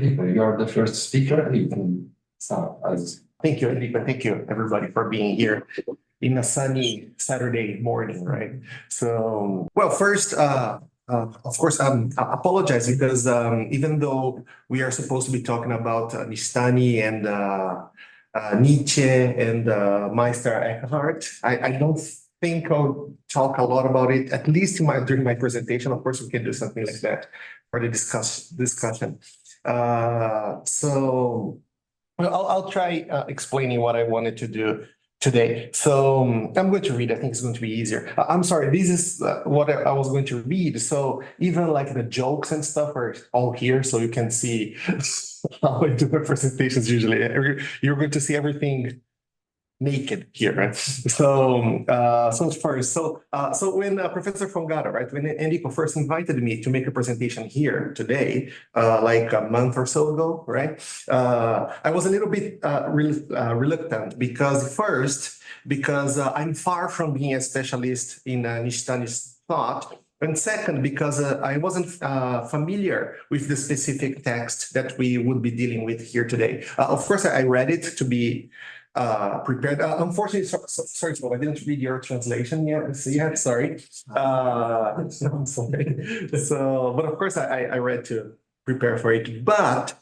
Felipe, you're the first speaker. You can start as. Thank you, Felipe. Thank you, everybody, for being here in a sunny Saturday morning, right? So, well, first, of course, I apologize because even though we are supposed to be talking about Nishitani and Nietzsche and Meister Eckhart, I don't think I'll talk a lot about it, at least during my presentation. Of course, we can do something like that for the discussion. So I'll try explaining what I wanted to do today. So I'm going to read. I think it's going to be easier. I'm sorry. This is what I was going to read. So even like the jokes and stuff are all here, so you can see how I do my presentations usually. You're going to see everything naked here, right? So when Professor Fongara, right, when Enrico first invited me to make a presentation here today, like a month or so ago, right, I was a little bit reluctant because I'm far from being a specialist in Nishitani's thought. And second, because I wasn't familiar with the specific text that we would be dealing with here today. Of course, I read it to be prepared. Unfortunately, sorry, I didn't read your translation yet. Sorry. I'm sorry. So, but of course, I read to prepare for it. But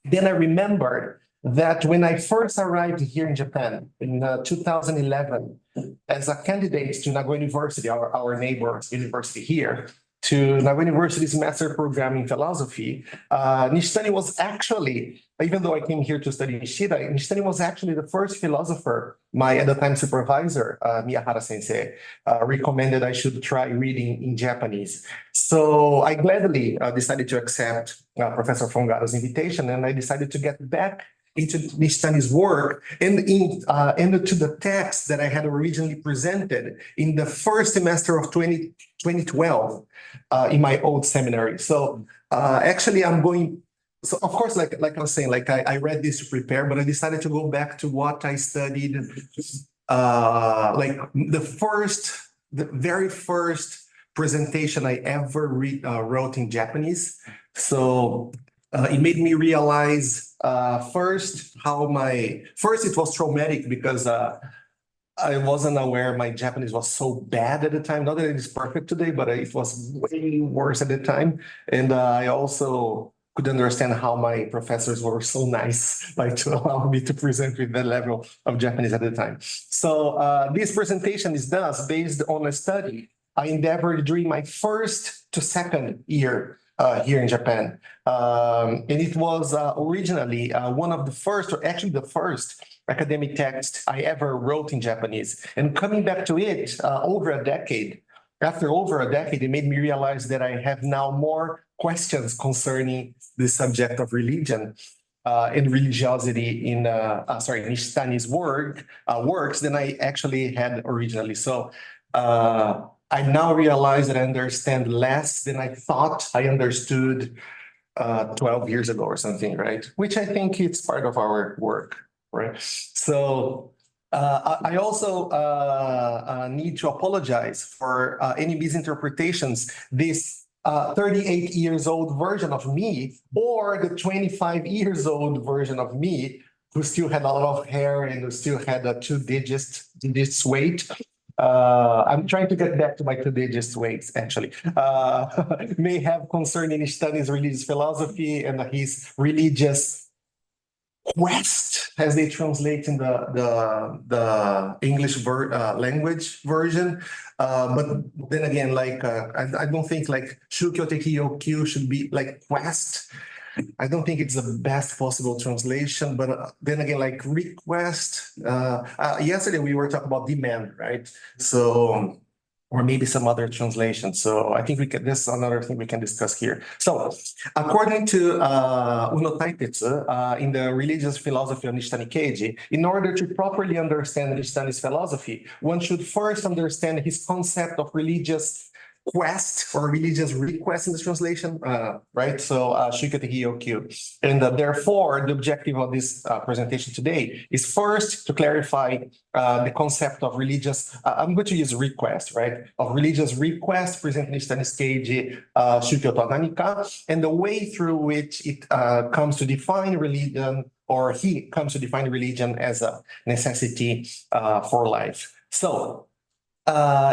then I remembered that when I first arrived here in Japan in 2011 as a candidate to Nagoya University, our neighbor university here, to Nagoya University's master program in philosophy, Nishitani was actually, even though I came here to study Nishitani was actually the first philosopher my at the time supervisor, Miyahara sensei, recommended I should try reading in Japanese. So I gladly decided to accept Professor Fongara's invitation, and I decided to get back into Nishitani's work and into the text that I had originally presented in the first semester of 2012 in my old seminary. So actually I'm going, so of course, like I was saying, like I read this to prepare, but I decided to go back to what I studied, like the very first presentation I ever wrote in Japanese. So it made me realize first it was traumatic because I wasn't aware my Japanese was so bad at the time. Not that it is perfect today, but it was way worse at the time. And I also could understand how my professors were so nice to allow me to present with that level of Japanese at the time. So this presentation is thus based on a study I endeavored during my first to second year here in Japan. And it was originally one of the first, or actually the first academic text I ever wrote in Japanese. And coming back to it after over a decade, it made me realize that I have now more questions concerning the subject of religion and religiosity in Nishitani's works than I actually had originally. So I now realize that I understand less than I thought I understood 12 years ago or something, right? Which I think it's part of our work, right? So I also need to apologize for any misinterpretations. This 38 years old version of me or the 25 years old version of me who still had a lot of hair and who still had a two digits weight. I'm trying to get back to my two-digit weights, actually. May have concerning Nishitani's religious philosophy and his religious quest, as they translate in the English language version. But then again, like I don't think like Shukyo Teki Yokyu should be like quest. I don't think it's the best possible translation, but then again, like request. Yesterday we were talking about demand, right? So, or maybe some other translation. So I think this is another thing we can discuss here. So, according to Uno Taitetsu, in the religious philosophy of Nishitani Keiji, in order to properly understand Nishitani's philosophy, one should first understand his concept of religious quest or religious request in this translation, right? So Shukete Hyokyu. And therefore, the objective of this presentation today is first to clarify the concept of religious, I'm going to use request, right? Of religious request, present Nishitani Skeiji, Shukyo to Nanika, and the way through which it comes to define religion, or he comes to define religion as a necessity for life. So,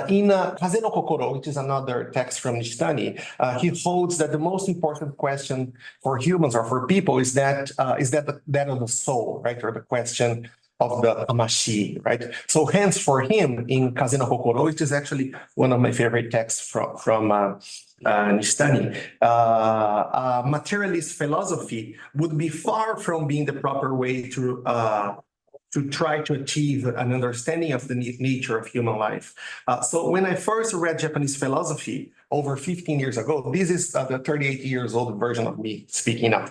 in Kaze no Kokoro, which is another text from Nishitani, he holds that the most important question for humans or for people is that of the soul, right? Or the question of the Tamashi, right? So hence for him in Kaze no Kokoro, which is actually one of my favorite texts from Nishitani, materialist philosophy would be far from being the proper way to try to achieve an understanding of the nature of human life. So when I first read Japanese philosophy over 15 years ago, this is the 38 years old version of me speaking now.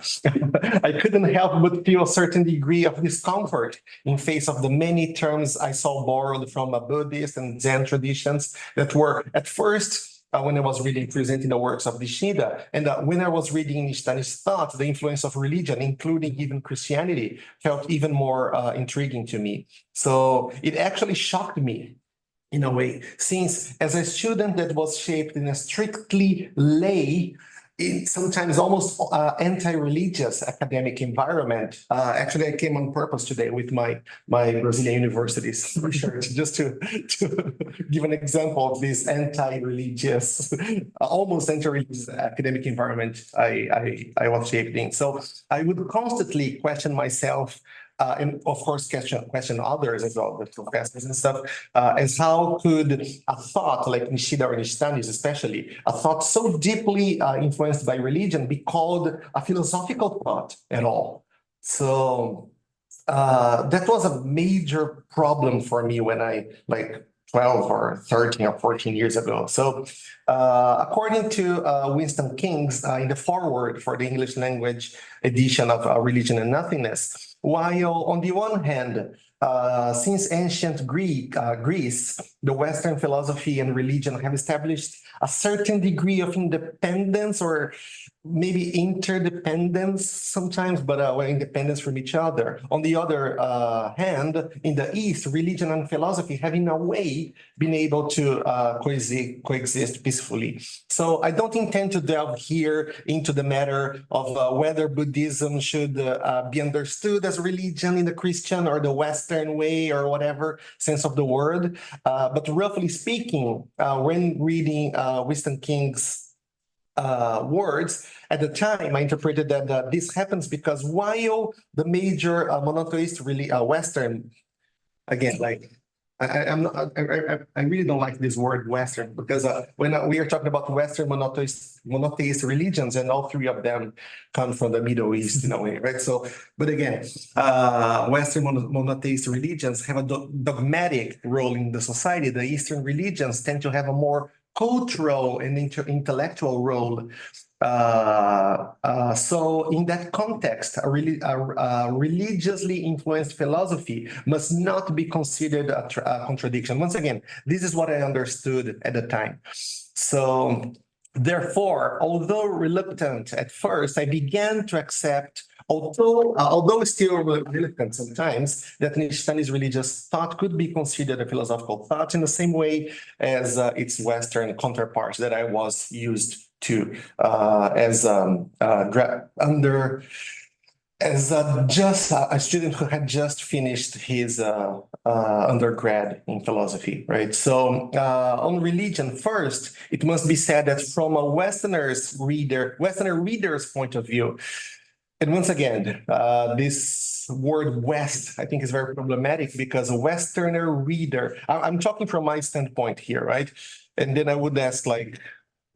I couldn't help but feel a certain degree of discomfort in face of the many terms I saw borrowed from Buddhist and Zen traditions that were at first when I was reading presenting the works of Nishida, and when I was reading Nishitani's thought, the influence of religion, including even Christianity, felt even more intriguing to me. So it actually shocked me in a way, since as a student that was shaped in a strictly lay, sometimes almost anti-religious academic environment. Actually, I came on purpose today with my Brazilian universities research just to give an example of this anti-religious, almost anti-religious academic environment I was shaped in. So I would constantly question myself, and of course question others as well, the professors and stuff, as how could a thought like Nishida or Nishitani's especially, a thought so deeply influenced by religion be called a philosophical thought at all? So that was a major problem for me when I 12 or 13 or 14 years ago. So according to Winston King's in the foreword for the English language edition of Religion and Nothingness, while on the one hand, since ancient Greece, the Western philosophy and religion have established a certain degree of independence or maybe interdependence sometimes, but independence from each other. On the other hand, in the East, religion and philosophy have in a way been able to coexist peacefully. So I don't intend to delve here into the matter of whether Buddhism should be understood as religion in the Christian or the Western way or whatever sense of the word. But roughly speaking, when reading Winston King's words, at the time, I interpreted that this happens because while the major monotheist Western, again, I really don't like this word Western, because when we are talking about Western monotheist religions, and all three of them come from the Middle East in a way, right? So, but again, Western monotheist religions have a dogmatic role in the society. The Eastern religions tend to have a more cultural and intellectual role. So in that context, a religiously influenced philosophy must not be considered a contradiction. Once again, this is what I understood at the time. So therefore, although reluctant at first, I began to accept, although still reluctant sometimes, that Nishitani's religious thought could be considered a philosophical thought in the same way as its Western counterparts that I was used to as a student who had just finished his undergrad in philosophy, right? So on religion, first, it must be said that from a Westerner reader's point of view, and once again, this word West, I think, is very problematic, because a Westerner reader, I'm talking from my standpoint here, right? And then I would ask,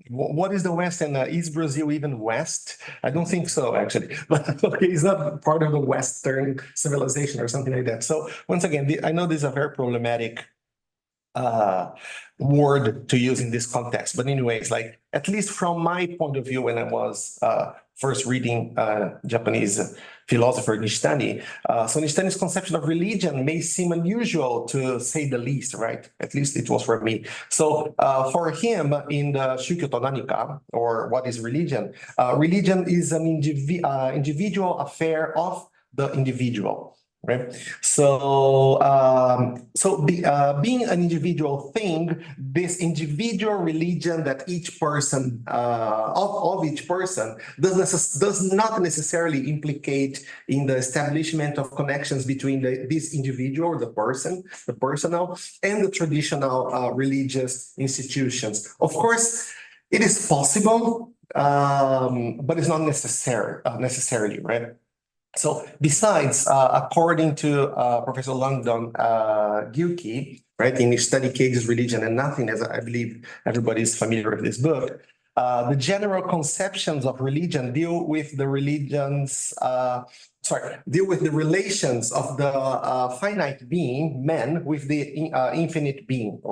what is the West, and is Brazil even West? I don't think so, actually. But okay, it's not part of the Western civilization or something like that. So once again, I know this is a very problematic word to use in this context. But anyways, like at least from my point of view, when I was first reading Japanese philosopher Nishitani, so Nishitani's conception of religion may seem unusual to say the least, right? At least it was for me. So for him, in the Shukyo to Nanika, or what is religion? Religion is an individual affair of the individual. Right. So, being an individual thing, this individual religion that each person of each person does not necessarily implicate in the establishment of connections between this individual, the person, the personal, and the traditional religious institutions. Of course, it is possible, but it's not necessarily, right? So besides, according to Professor Langdon Gilkey, right, in his study Cage's Religion and Nothingness, I believe everybody is familiar with this book, the general conceptions of religion deal with the relations of the finite being, man, with the infinite being,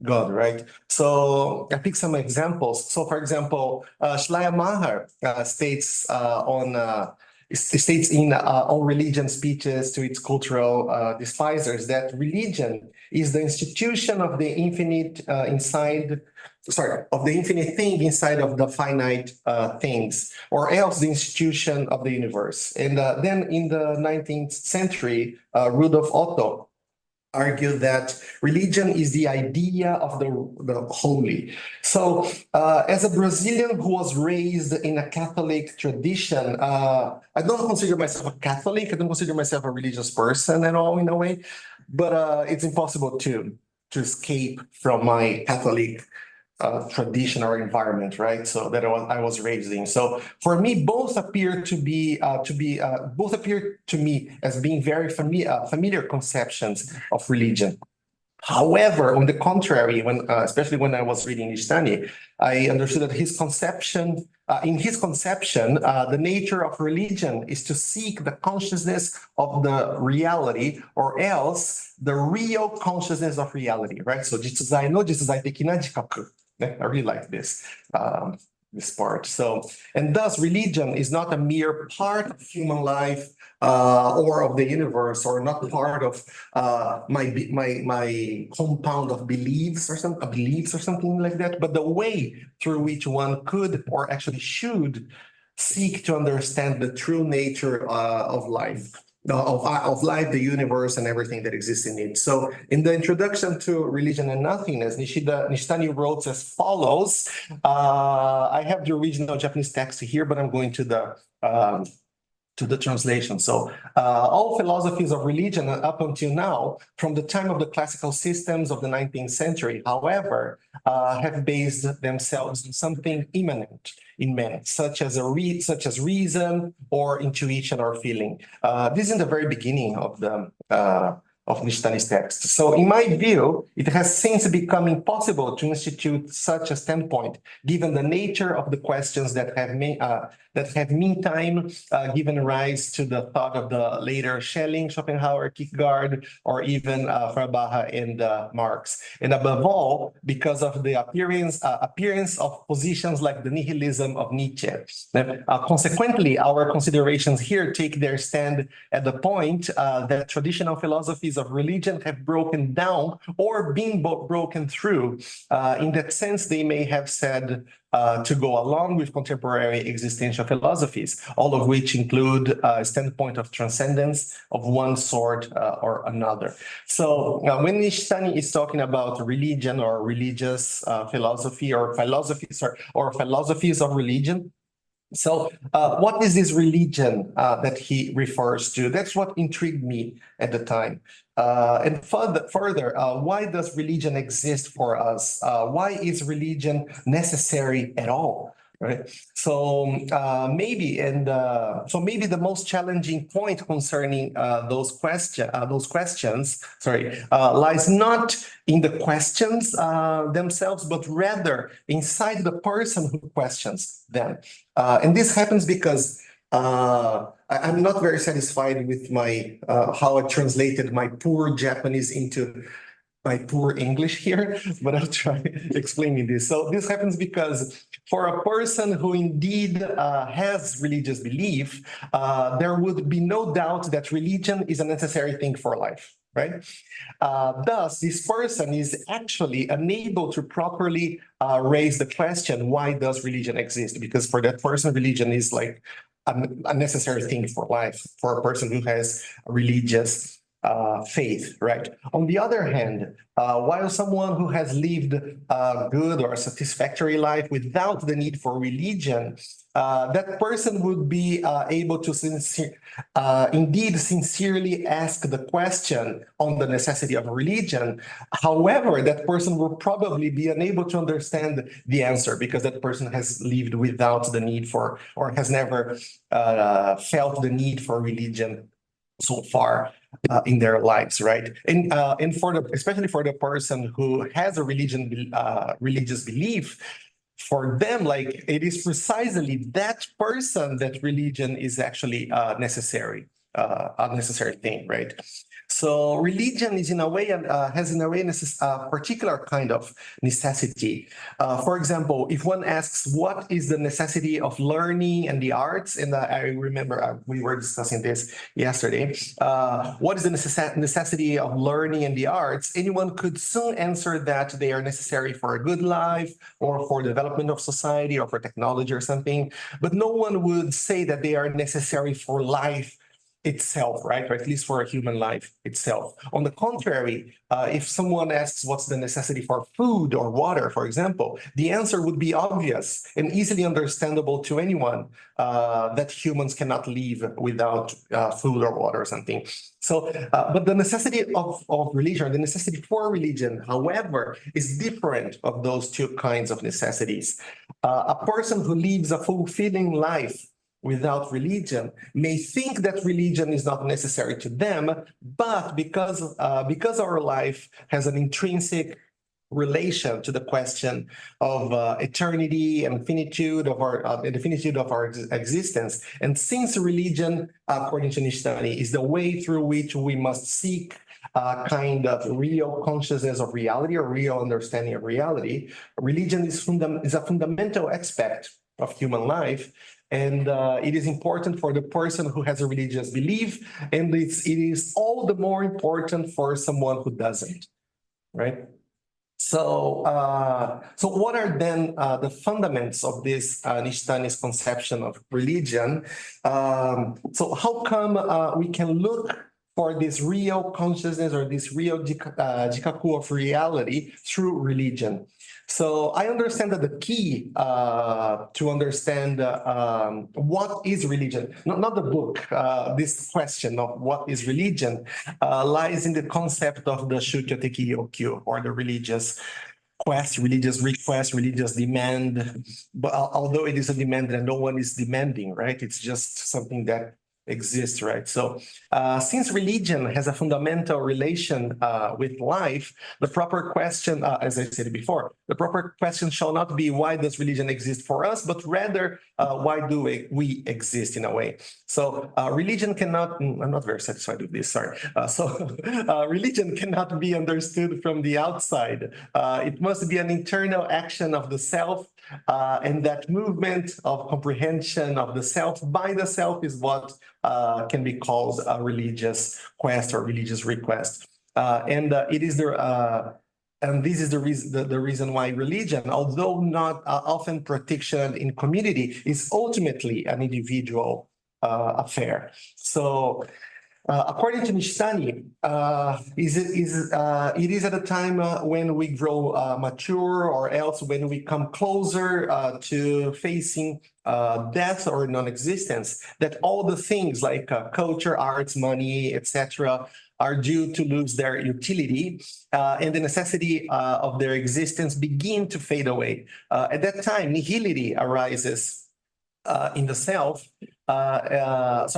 God, right? So I pick some examples. So for example, Schleiermacher states in All Religion Speeches to its Cultural Despisers that religion is the institution of the infinite of the infinite thing inside of the finite things, or else the institution of the universe. And then in the 19th century, Rudolf Otto argued that religion is the idea of the holy. So as a Brazilian who was raised in a Catholic tradition, I don't consider myself a Catholic. I don't consider myself a religious person at all in a way, but it's impossible to escape from my Catholic tradition or environment, right? So that I was raised in. So for me, both appear to me as being very familiar conceptions of religion. However, on the contrary, especially when I was reading Nishitani, I understood that in his conception, the nature of religion is to seek the consciousness of the reality, or else the real consciousness of reality, right? So, jitsuzai no jitsuzai dekina jikaku. I really like this part. So, and thus religion is not a mere part of human life or of the universe, or not part of my compound of beliefs or something like that, but the way through which one could, or actually should, seek to understand the true nature of life. Of life, the universe, and everything that exists in it. So in the introduction to Religion and Nothingness, Nishitani wrote as follows. I have the original Japanese text here, but I'm going to the translation. So all philosophies of religion up until now, from the time of the classical systems of the 19th century, however, have based themselves on something immanent in man, such as reason or intuition or feeling. This is in the very beginning of Nishitani's text. So in my view, it has since become impossible to institute such a standpoint, given the nature of the questions that have meantime given rise to the thought of the later Schelling, Schopenhauer, Kierkegaard, or even Feuerbach and Marx. And above all, because of the appearance of positions like the nihilism of Nietzsche. Consequently, our considerations here take their stand at the point that traditional philosophies of religion have broken down or been broken through. In that sense, they may have said to go along with contemporary existential philosophies, all of which include a standpoint of transcendence of one sort or another. So when Nishitani is talking about religion or religious philosophy or philosophies of religion, so what is this religion that he refers to? That's what intrigued me at the time. And further, why does religion exist for us? Why is religion necessary at all? Right. So maybe the most challenging point concerning those questions, lies not in the questions themselves, but rather inside the person who questions them. And this happens because I'm not very satisfied with my how I translated my poor Japanese into my poor English here, but I'll try explaining this. So this happens because for a person who indeed has religious belief, there would be no doubt that religion is a necessary thing for life, right? Thus, this person is actually unable to properly raise the question, why does religion exist? Because for that person, religion is like a necessary thing for life, for a person who has a religious faith, right? On the other hand, while someone who has lived a good or a satisfactory life without the need for religion, that person would be able to indeed sincerely ask the question on the necessity of religion. However, that person will probably be unable to understand the answer because that person has lived without the need for, or has never felt the need for religion so far in their lives, right? And for the, especially for the person who has a religious belief, for them, like, it is precisely that person that religion is actually necessary, a necessary thing, right? So religion is in a way, has in a way a particular kind of necessity. For example, if one asks, what is the necessity of learning and the arts? And I remember we were discussing this yesterday. What is the necessity of learning and the arts? Anyone could soon answer that they are necessary for a good life or for development of society or for technology or something. But no one would say that they are necessary for life itself, right? Or at least for a human life itself. On the contrary, if someone asks what's the necessity for food or water, for example, the answer would be obvious and easily understandable to anyone, that humans cannot live without food or water or something. So, but the necessity of religion, the necessity for religion, however, is different of those two kinds of necessities. A person who lives a fulfilling life without religion may think that religion is not necessary to them, but because our life has an intrinsic relation to the question of eternity and finitude of our the finitude of our existence, and since religion, according to Nishitani, is the way through which we must seek kind of real consciousness of reality or real understanding of reality, religion is a fundamental aspect of human life. And it is important for the person who has a religious belief, and it is all the more important for someone who doesn't, right? So, so what are then the fundaments of this Nishitani's conception of religion? So how come we can look for this real consciousness or this real jikaku of reality through religion? So I understand that the key to understand what is religion, not the book, this question of what is religion lies in the concept of the Shukyoteki Yokyu, or the religious quest, religious request, religious demand. But although it is a demand that no one is demanding, right? It's just something that exists, right? So since religion has a fundamental relation with life, the proper question, as I said before, the proper question shall not be why does religion exist for us, but rather why do we exist in a way. So religion cannot, I'm not very satisfied with this, sorry. Religion cannot be understood from the outside. It must be an internal action of the self, and that movement of comprehension of the self by the self is what can be called a religious quest or religious request. It is and this is the reason why religion, although not often practiced in community, is ultimately an individual affair. So according to Nishitani, it is at a time when we grow mature, or else when we come closer to facing death or non-existence, that all the things like culture, arts, money, etc., are due to lose their utility, and the necessity of their existence begin to fade away. At that time, nihility arises in the self. At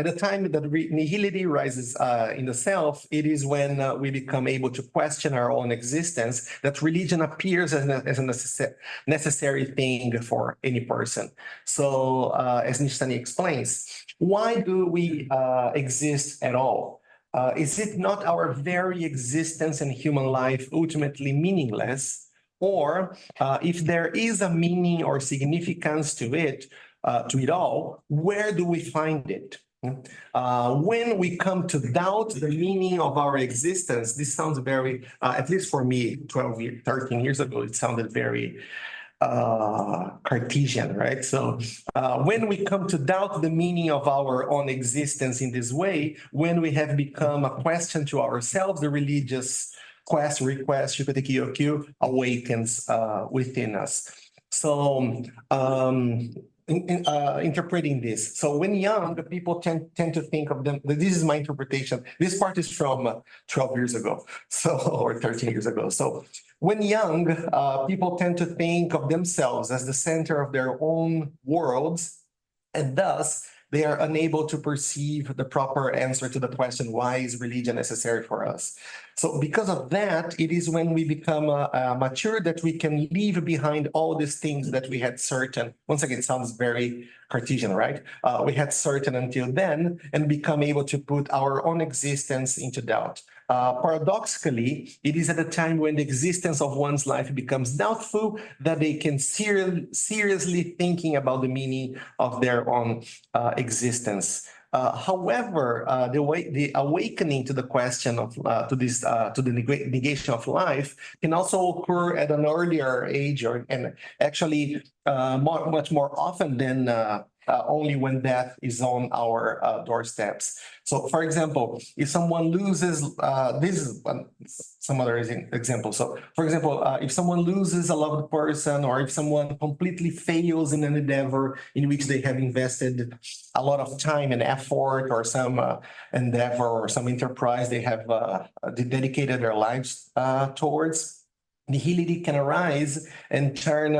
the time that nihility rises in the self, it is when we become able to question our own existence, that religion appears as a necessary thing for any person. So, as Nishitani explains, why do we exist at all? Is it not our very existence and human life ultimately meaningless? Or if there is a meaning or significance to it all, where do we find it? When we come to doubt the meaning of our existence, this sounds very, at least for me, 13 years ago, it sounded very Cartesian, right? So when we come to doubt the meaning of our own existence in this way, when we have become a question to ourselves, the religious request, awakens within us. So interpreting this. So when young, people tend to think of them, this is my interpretation. This part is from 12 years ago, so, or 13 years ago. So when young, people tend to think of themselves as the center of their own worlds, and thus they are unable to perceive the proper answer to the question, why is religion necessary for us? So because of that, it is when we become mature that we can leave behind all these things that we had certain. Once again, it sounds very Cartesian, right? We had certain until then and become able to put our own existence into doubt. Paradoxically, it is at a time when the existence of one's life becomes doubtful that they can seriously thinking about the meaning of their own existence. However, the awakening to the question of to the negation of life can also occur at an earlier age, and actually much more often than only when death is on our doorsteps. So, for example, if someone loses, this is some other example. So, for example, if someone loses a loved person, or if someone completely fails in an endeavor in which they have invested a lot of time and effort, or some endeavor or some enterprise they have dedicated their lives towards, nihility can arise and turn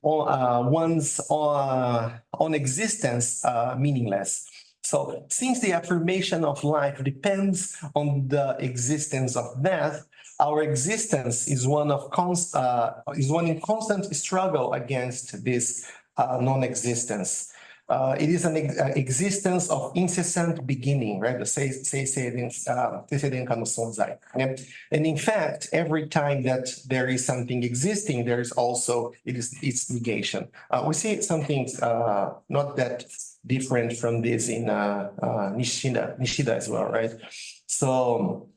one's own existence meaningless. So since the affirmation of life depends on the existence of death, our existence is one in constant struggle against this non-existence. It is an existence of incessant beginning, right? And in fact, every time that there is something existing, there is also its negation. We see something not that different from this in Nishida as well, right? So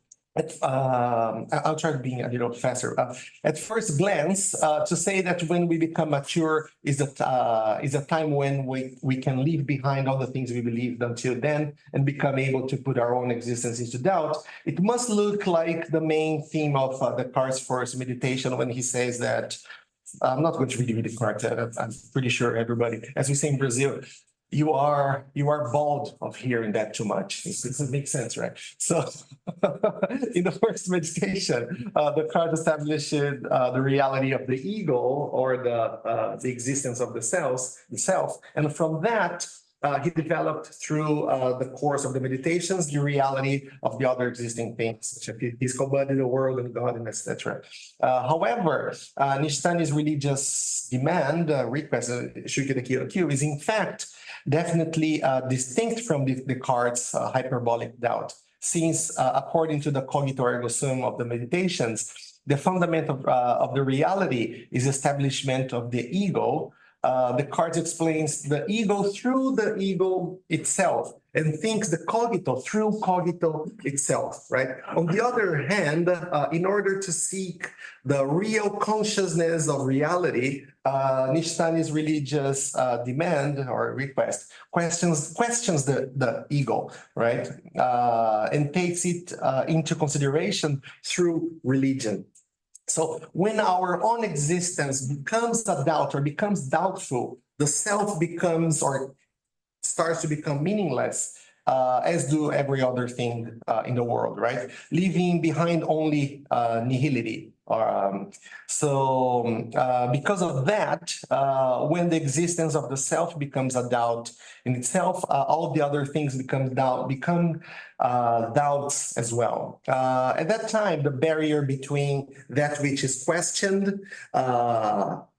I'll try to be a little faster. At first glance, to say that when we become mature is a time when we can leave behind all the things we believed until then and become able to put our own existence into doubt, it must look like the main theme of Eckhart's first meditation when he says that, I'm not going to read Eckart, I'm pretty sure everybody, as we say in Brazil, you are bald of hearing that too much. It doesn't make sense, right? So in the first meditation, Eckart established the reality of the ego, or the existence of the self. And from that, he developed through the course of the meditations, the reality of the other existing things, such as his body, the world, and God, and etc. However, Nishitani's religious demand, request, is in fact definitely distinct from Descartes' hyperbolic doubt, since according to the cogito ergo sum of the meditations, the fundament of the reality is establishment of the ego. Descartes explains the ego through the ego itself and thinks the cogito through cogito itself, right? On the other hand, in order to seek the real consciousness of reality, Nishitani's religious demand or request questions the ego, right? And takes it into consideration through religion. So when our own existence becomes a doubt or becomes doubtful, the self becomes or starts to become meaningless, as do every other thing in the world, right? Leaving behind only nihility Because of that, when the existence of the self becomes a doubt in itself, all the other things become doubts as well. At that time, the barrier between that which is questioned,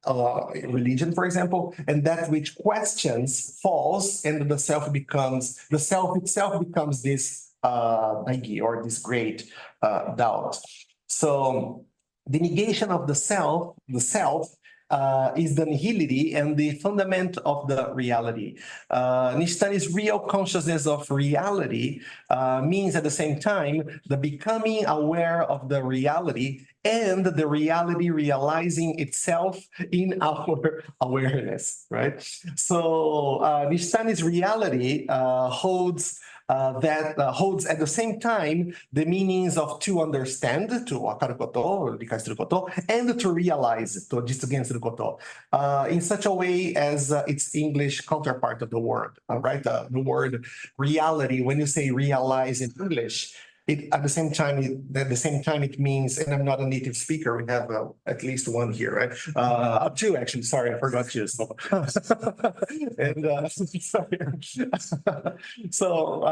religion, for example, and that which questions falls, and the self itself becomes this idea or this great doubt. So the negation of the self is the nihility and the fundament of the reality. Nishitani's real consciousness of reality means at the same time the becoming aware of the reality and the reality realizing itself in our awareness, right? So Nishitani's reality holds at the same time the meanings of to understand, to wakaru koto, likai suru koto, and to realize, to jitsugen suru koto, in such a way as its English counterpart of the word, right? The word reality, when you say realize in English, at the same time it means, and I'm not a native speaker, we have at least one here, right? Two actually, sorry, I forgot you. So, and sorry. So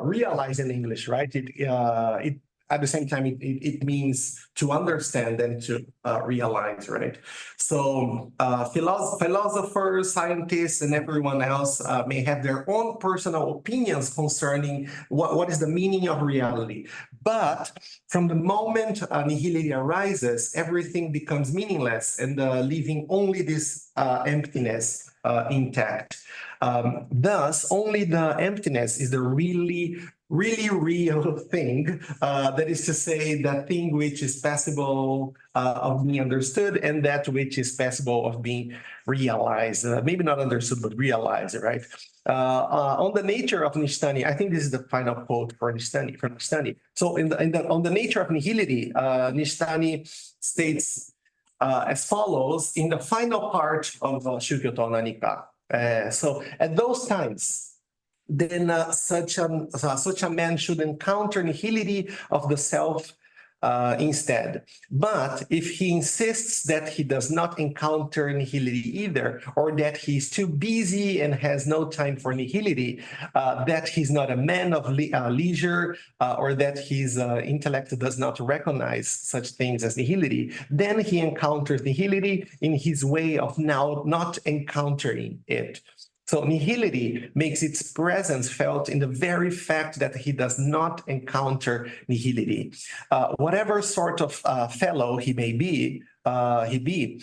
realize in English, right? It at the same time it means to understand and to realize, right? So philosophers, scientists, and everyone else may have their own personal opinions concerning what is the meaning of reality. But from the moment nihility arises, everything becomes meaningless and leaving only this emptiness intact. Thus, only the emptiness is the really real thing, that is to say, that thing which is possible of being understood and that which is possible of being realized, maybe not understood, but realized, right? On the nature of Nishitani, I think this is the final quote for Nishitani, from Nishitani. So on the nature of nihility, Nishitani states as follows in the final part of Shukyo to Nanika. So at those times, then such a man should encounter nihility of the self instead. But if he insists that he does not encounter nihility either, or that he's too busy and has no time for nihility, that he's not a man of leisure, or that his intellect does not recognize such things as nihility, then he encounters nihility in his way of now not encountering it. So nihility makes its presence felt in the very fact that he does not encounter nihility. Whatever sort of fellow he may be, however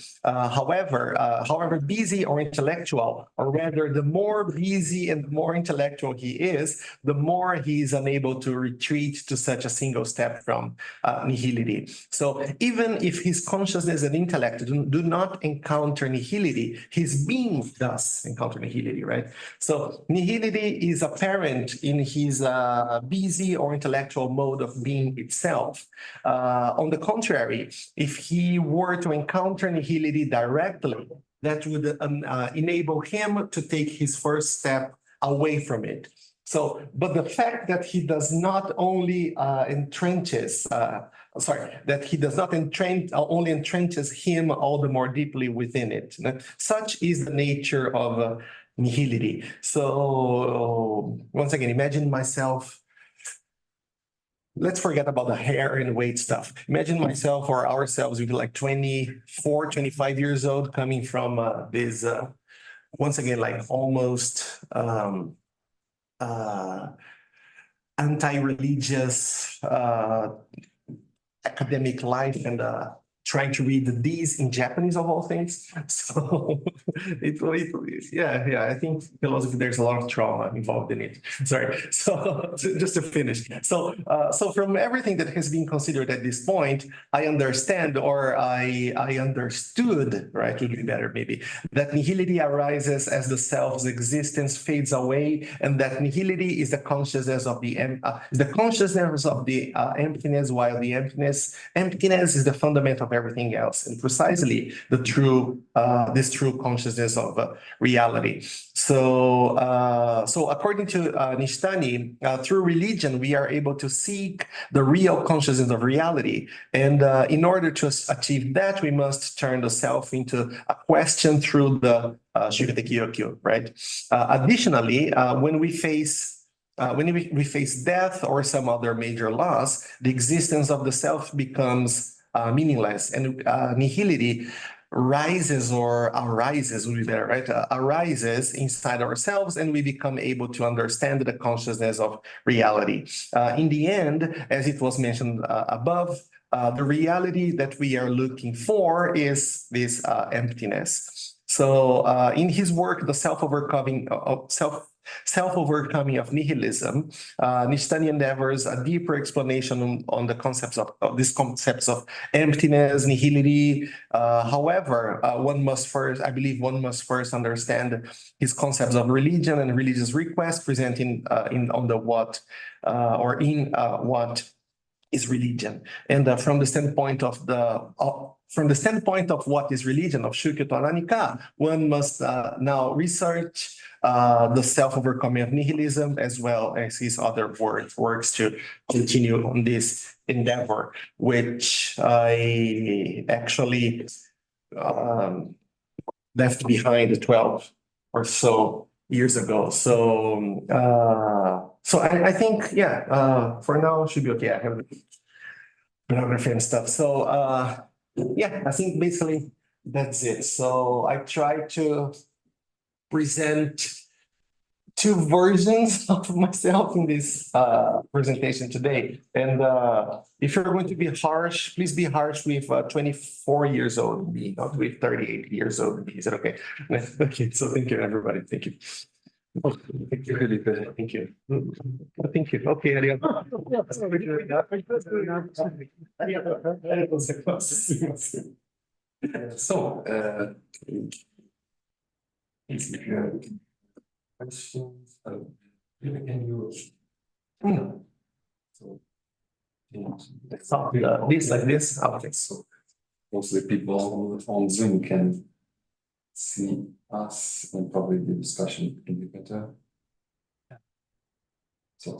busy or intellectual, or rather the more busy and more intellectual he is, the more he is unable to retreat to such a single step from nihility. So even if his consciousness and intellect do not encounter nihility, his being does encounter nihility, right? So nihility is apparent in his busy or intellectual mode of being itself. On the contrary, if he were to encounter nihility directly, that would enable him to take his first step away from it. So, but the fact that he does not only entrenches him all the more deeply within it. Such is the nature of nihility. So, once again, imagine myself. Let's forget about the hair and weight stuff. Imagine myself or ourselves, we'd be like 24, 25 years old, coming from this, once again, like almost anti-religious academic life, and trying to read these in Japanese of all things. So I think philosophy, there's a lot of trauma involved in it. Sorry. So just to finish. So from everything that has been considered at this point, I understand, or I understood, right, would be better maybe, that nihility arises as the self's existence fades away, and that nihility is the consciousness of the emptiness, while the emptiness is the fundament of everything else, and precisely the this true consciousness of reality. So, according to Nishitani, through religion, we are able to seek the real consciousness of reality. And in order to achieve that, we must turn the self into a question through the Shukateki-yokyu, right? Additionally, when we face death or some other major loss, the existence of the self becomes meaningless, and nihility rises or arises, would be better, right? Arises inside ourselves, and we become able to understand the consciousness of reality. In the end, as it was mentioned above, the reality that we are looking for is this emptiness. So in his work, The Self-Overcoming of Nihilism, Nishitani endeavors a deeper explanation on the concepts of these concepts of emptiness, nihility. However, one must first understand his concepts of religion and religious request, presenting what is religion. And from the standpoint of what is religion, of Shukyo to Ananika, one must now research the self-overcoming of nihilism, as well as his other works to continue on this endeavor, which I actually left behind 12 or so years ago. So I think, for now, should be okay. I have bibliography and stuff. So I think basically that's it. So I try to present two versions of myself in this presentation today. And if you're going to be harsh, please be harsh with 24 years old me, not with 38 years old me. Is that okay? Okay, so thank you, everybody. Thank you. Oh, thank you, Felipe. Thank you. Thank you. Okay, So, if you have questions, can you? So, this like this. Okay. So, mostly people on Zoom can see us, and probably the discussion can be better. Don't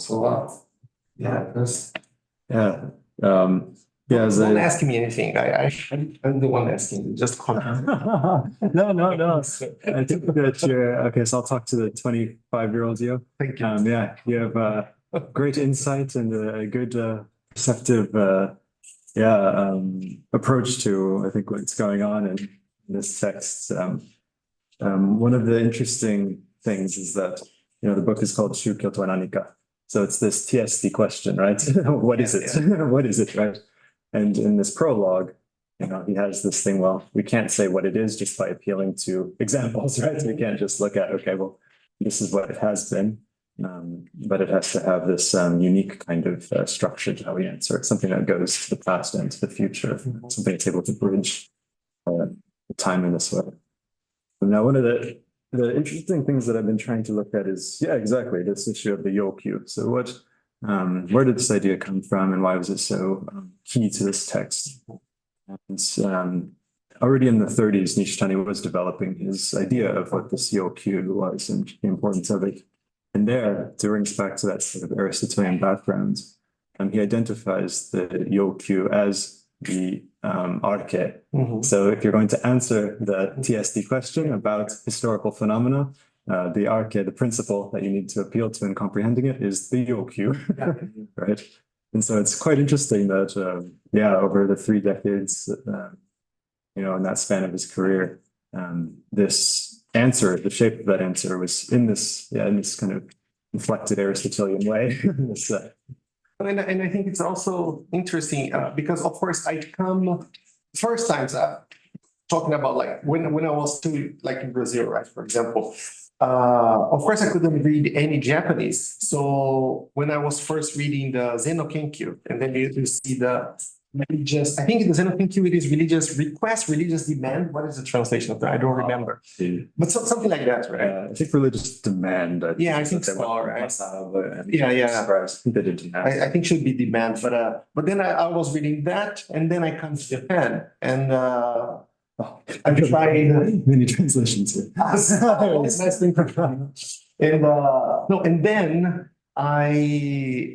ask me anything. I'm the one asking. Just comment. No. I think that you're okay. So I'll talk to the 25-year-old you. Thank you. You have great insight and a good perceptive approach to, I think, what's going on in this text. One of the interesting things is that the book is called Shukyo to Nanika. So it's this TSD question, right? What is it? What is it, right? And in this prologue, he has this thing, well, we can't say what it is just by appealing to examples, right? We can't just look at, okay, well, this is what it has been, but it has to have this unique kind of structure to how we answer it, something that goes to the past and to the future, something that's able to bridge time in this way. Now, one of the interesting things that I've been trying to look at is, exactly, this issue of the yokyu. So where did this idea come from, and why was it so key to this text? And already in the 30s, Nishitani was developing his idea of what this yokyu was and the importance of it. And there, to bring us back to that sort of Aristotelian background, he identifies the yokyu as the arche. So if you're going to answer the TSD question about historical phenomena, the arche, the principle that you need to appeal to in comprehending it, is the yokyu, right? And so it's quite interesting that, over the 3 decades, in that span of his career, this answer, the shape of that answer was in this kind of inflected Aristotelian way. And I think it's also interesting because, of course, I come first times talking about when I was still in Brazil, right? For example, of course, I couldn't read any Japanese. So when I was first reading the Zeno Kenkyu, and then you see the religious, I think it doesn't think it is religious request, religious demand. What is the translation of that? I don't remember. But something like that, right? I think religious demand. Yeah, I think is what so, they right? must have, and Yeah, yeah. describes- I think they did demand. I think should be demand, but then I was reading that and then I come to Japan and I tried Many translations here. It's nice thing for fun. And no, and then I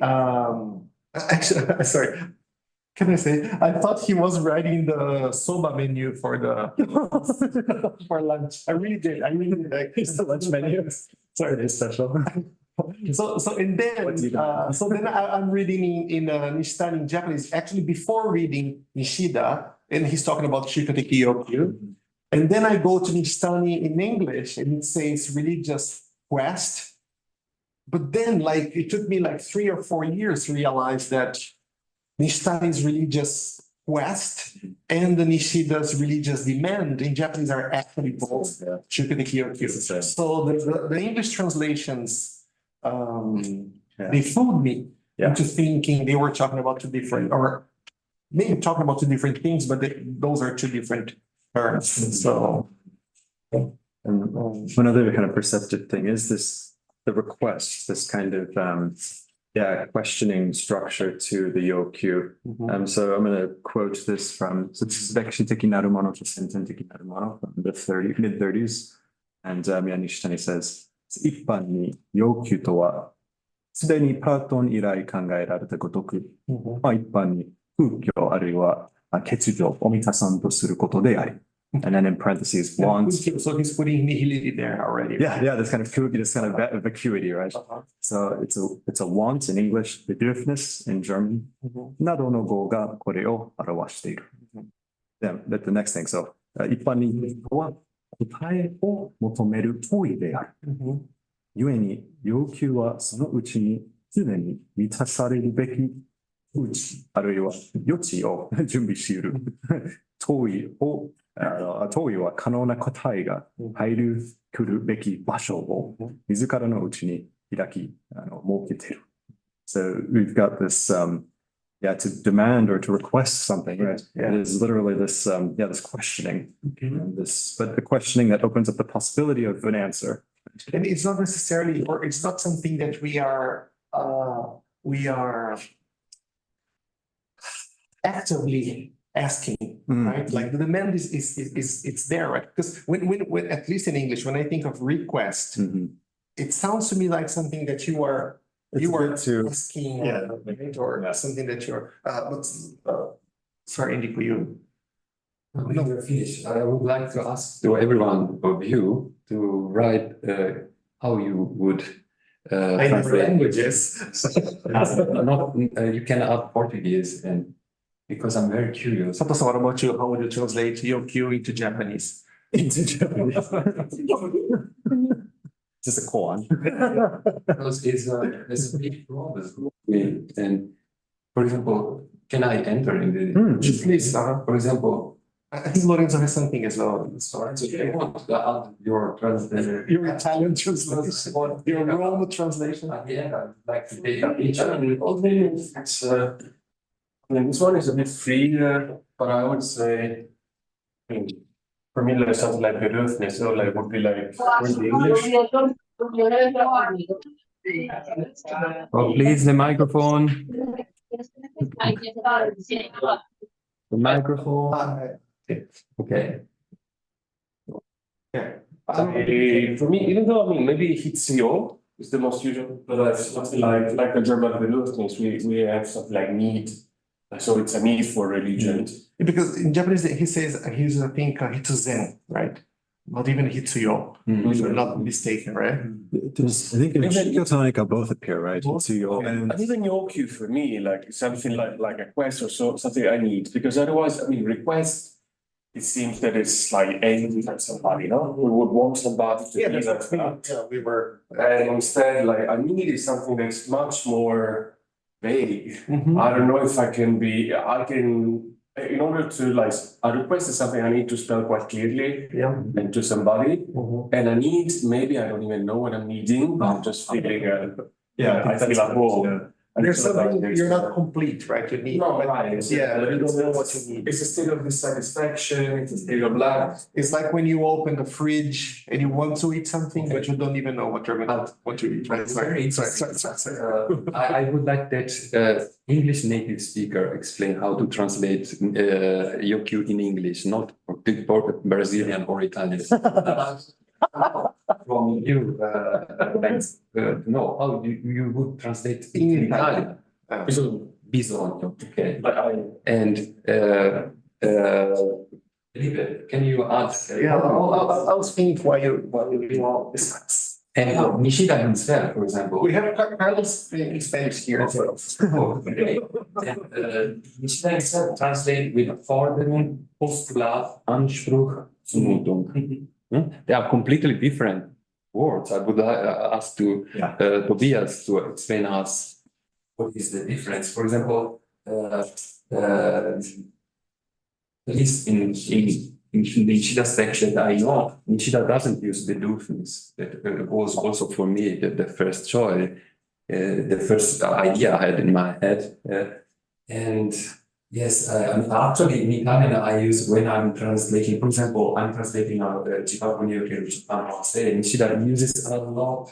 actually sorry. Can I say I thought he was writing the soba menu for the for lunch. I really did. I really did. It's the lunch menu. Sorry, it is special. So and then What do you do? so then I'm reading in Nishitani in Japanese actually before reading Nishida and he's talking about Shikoteki Yokyu. And then I go to Nishitani in English and it says religious quest. But then like it took me like 3 or 4 years to realize that Nishitani's religious quest and the Nishida's religious demand in Japanese are actually both Yeah. Shikoteki Yokyu. So- So the English translations Yeah. they fooled me Yeah. into thinking they were talking about two different, or maybe talking about two different things, but those are two different terms. So And one other kind of perceptive thing is the request, this kind of, questioning structure to the Yokyu. So I'm going to quote this from, so this is actually Teki Narumono to Senten Teki Narumono from the mid-30s. And Nishitani says, 一般に要求とは、すでにプラトン以来考えられたごとく、一般に空虚あるいは欠如を満たさんとすることであり。And then in parentheses, wants. So he's putting nihility there already. Yeah, this kind of vacuity, right? So it's a want in English, bedürfnis in German. などの語がこれを表している。Then the next thing, so 一般には答えを求める行為である。故に要求はそのうちに常に満たされるべきうち、あるいは余地を準備し得る。問いは可能な答えが入る来るべき場所を自らのうちに開き、設けている。So we've got this, to demand or to request something, right? Yeah. It is literally this, this questioning, but the questioning that opens up the possibility of an answer. And it's not necessarily, or it's not something that we are actively asking, right? Like the demand is it's there, right? Because when at least in English, when I think of request, it sounds to me like something that you are asking, right? Or something that you're. Sorry, Indico, you. When you're finished, I would like to ask to everyone of you to write how you would translate languages. You can add Portuguese and because I'm very curious. Sato, what about you? How would you translate Yokyu into Japanese? Into Japanese. Just a koan. Because there's a big problem. And for example, can I enter in the Please, for example, I think Lorenzo has something as well. sorry, so if you want to add your translation. Your Italian translation, your Rome translation. At the end, I'd like to take each one. It's I mean, this one is a bit free, but I would say, for me, like something like bedürfnis, so like would be like in English. Oh, please, the microphone. The microphone. Okay. Yeah. For me, even though I mean maybe Hitsio is the most usual, but something like the German bedürfnis, we have something like need. So it's a need for religion. Because in Japanese, he says, he uses, I think, hituzen, right? Not even hitsuyo, if I'm not mistaken, right? I think Shikyo Tanika both appear, right? Hitsuyo And even Yokyu for me, like something like a quest or so, something I need. Because otherwise, I mean, request, it seems that it's like aiming at somebody, you know? We would want somebody to Yeah, be that's like what that. yeah, we were. And instead, like, I need is something that's much more vague. I don't know if I can, in order to like, a request is something I need to spell quite clearly and to somebody. And I need, maybe I don't even know what I'm needing. I'm just feeling, I feel a hole. There's something you're not complete, right? You need. No, right. Yeah, but you don't know what you need. It's a state of dissatisfaction, it's a state of lack. It's like when you open the fridge and you want to eat something, but you don't even know what you're gonna want to eat. Right? It's very interesting. Sorry. I would like that English native speaker explain how to translate yoku in English, not Brazilian or Italian. From you, no, how you would translate it in Italian? Bisogno, okay. And Felipe, can you add? Yeah, I'll think while you discuss. And Nishida himself, for example. We have Carlos in Spanish here as well. Okay. Nishida himself translate with Forderung, Postulat, Anspruch, Zumutung. They are completely different words. I would ask to Tobias to explain us what is the difference. For example, at least in the Nishida section that I know, Nishida doesn't use the doofness. That was also for me the first choice, the first idea I had in my head. And yes, actually in Italian I use when I'm translating, for example, I'm translating Nishida uses a lot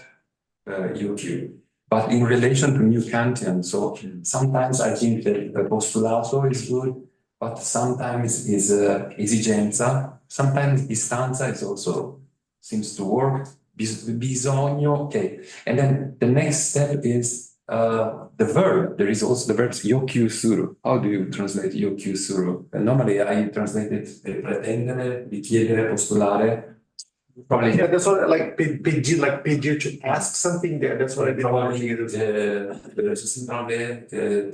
yoku, but in relation to New Kantian. So sometimes I think that the postulato is good, but sometimes is esigenza, sometimes istanza is also seems to work. Bisogno, okay. And then the next step is the verb. There is also the verbs yoku suru. How do you translate yoku suru? Normally I translate it pretendere, richiedere, postulare. Probably Yeah, that's what pedir to ask something there. That's what I did. probably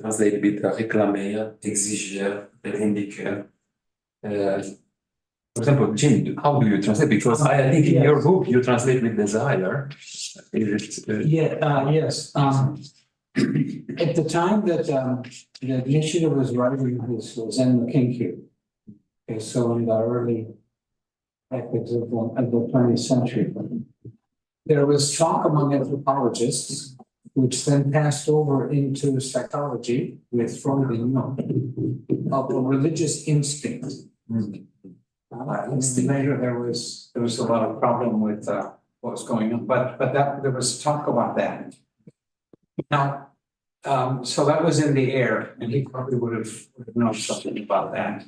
translate with réclamer, exiger, revendiquer. For example, Jim, how do you translate? Because I think in your book you translate with desire. Is it, Yes. At the time that Nietzsche was writing his Zen Kinki, okay, so in the early decades of the 20th century, there was talk among anthropologists, which then passed over into psychology with Freud and Jung, of a religious instinct. Later there was a lot of problem with what was going on, but there was talk about that. Now, so that was in the air, and he probably would have known something about that.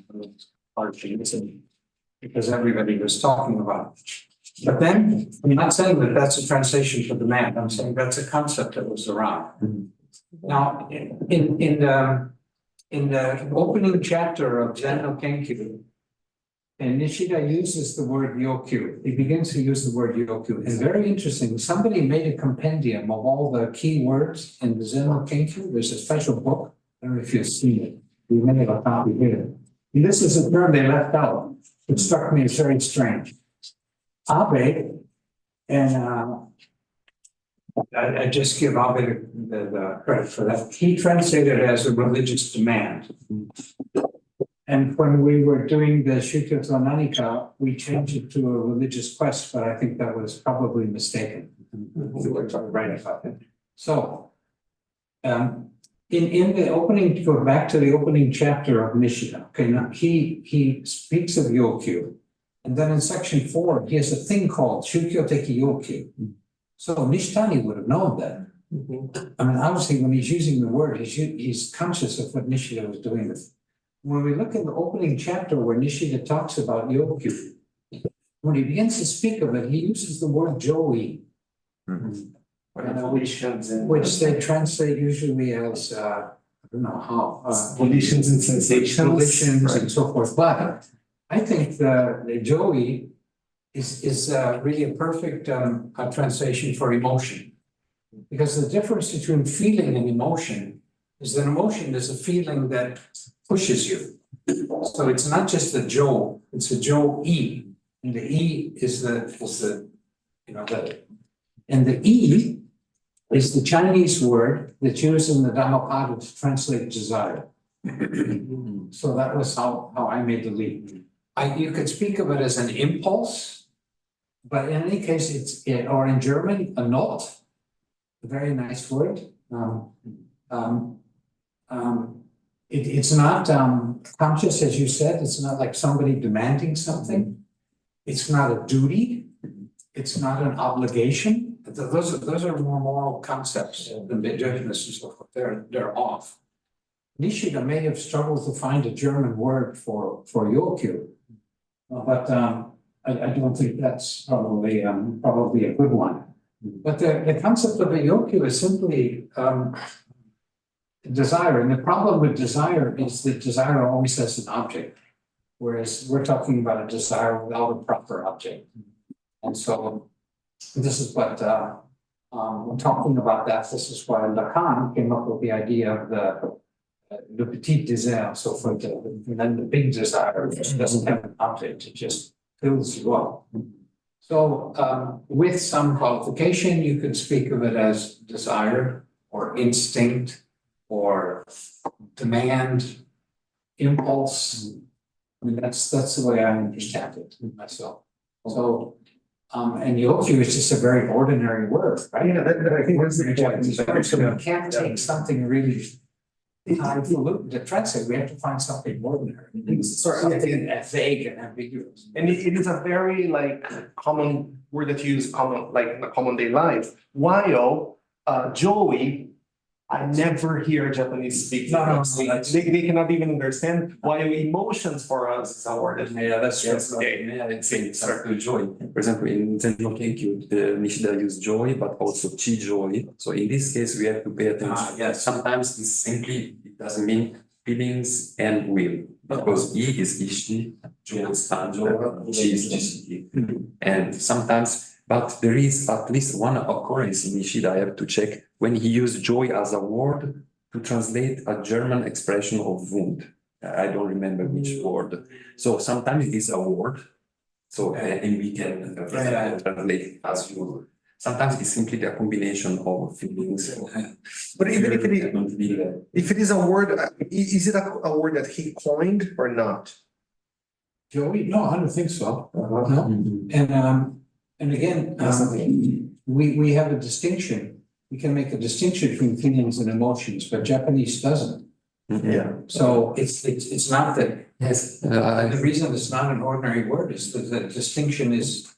Because everybody was talking about it. But then, I'm not saying that that's a translation for the man, I'm saying that's a concept that was around. Now, in the opening chapter of Zen no Kenkyu, and Nishida uses the word yoku. He begins to use the word yoku. And very interesting, somebody made a compendium of all the key words in the Zen no Kenkyu. There's a special book. I don't know if you've seen it. We made a copy here. And this is a term they left out. It struck me as very strange. Abe, and I just give Abe the credit for that. He translated it as a religious demand. And when we were doing the Shukyo to Nanika, we changed it to a religious quest, but I think that was probably mistaken. We were right about it. So, in the opening, go back to the opening chapter of Nishida. Okay, now he speaks of Yokyu, and then in section 4, he has a thing called Shukyo Teki Yokyu. So Nishitani would have known that. I mean, obviously, when he's using the word, he's conscious of what Nishida was doing with it. When we look in the opening chapter where Nishida talks about Yokyu, when he begins to speak of it, he uses the word joey, which they translate usually as I don't know how Volitions and sensations. volitions and so forth. But I think the joey is really a perfect translation for emotion, because the difference between feeling and emotion is that emotion is a feeling that pushes you. So it's not just a jo, it's a jo-e. And the E is the and the E is the Chinese word that's used in the Dhammapada to translate desire. So that was how I made the leap. You could speak of it as an impulse, but in any case, or in German, a Not, a very nice word. it's not conscious, as you said. It's not like somebody demanding something. It's not a duty. It's not an obligation. Those are more moral concepts than the judgments and so forth. They're off. Nishida may have struggled to find a German word for yokyu, but I don't think that's probably a good one. But the concept of a yokyu is simply desire, and the problem with desire is that desire always has an object, whereas we're talking about a desire without a proper object. And so this is what we're talking about that. This is why Lacan came up with the idea of the petit désir, so for and then the big desire, which doesn't have an object, it just fills you up. So with some qualification, you can speak of it as desire or instinct or demand, impulse. I mean, that's the way I understand it myself. So and yokyu is just a very ordinary word, right? Yeah, I think that's the Japanese point. word. So we can't take something really highfalutin to translate. We have to find something ordinary. Something vague and ambiguous. And it is a very common word that you use in a common day life. While Joey, I never hear Japanese speak. No. They cannot even understand why emotions for us is a word. Yeah, that's true. Yes, okay. Yeah, it's joy. For example, in Zen no Kenkyu, Nishida used joy, but also chi joy. So in this case, we have to pay attention. Yes. Sometimes it doesn't mean feelings and will, because I is ishi, jo is kanjo, chi is jishiki. And sometimes, but there is at least one occurrence in Nishida I have to check when he used joy as a word to translate a German expression of wound. I don't remember which word. So sometimes it is a word. So and we can translate as you. Sometimes it's simply a combination of feelings. But even if it is a word, is it a word that he coined or not? Joey? No, I don't think so. No. And again, we have a distinction. We can make a distinction between feelings and emotions, but Japanese doesn't. Yeah. So it's not that. Yes. The reason it's not an ordinary word is that the distinction is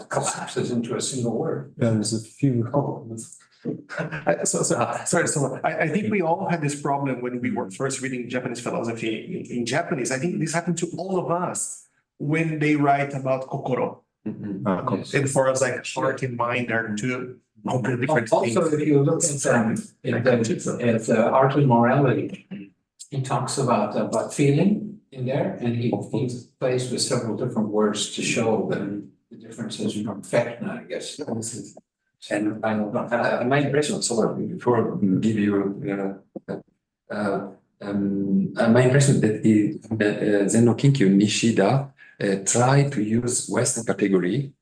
collapses into a single word. Yeah, there's a few. So I think we all had this problem when we were first reading Japanese philosophy in Japanese. I think this happened to all of us when they write about kokoro. And for us, heart and mind are two completely different things. Also, if you look at Art and Morality, he talks about feeling in there, and he plays with several different words to show the differences from Fechner, I guess. And my impression, sorry, before give you my impression that Zen no Kenkyu Nishida try to use Western category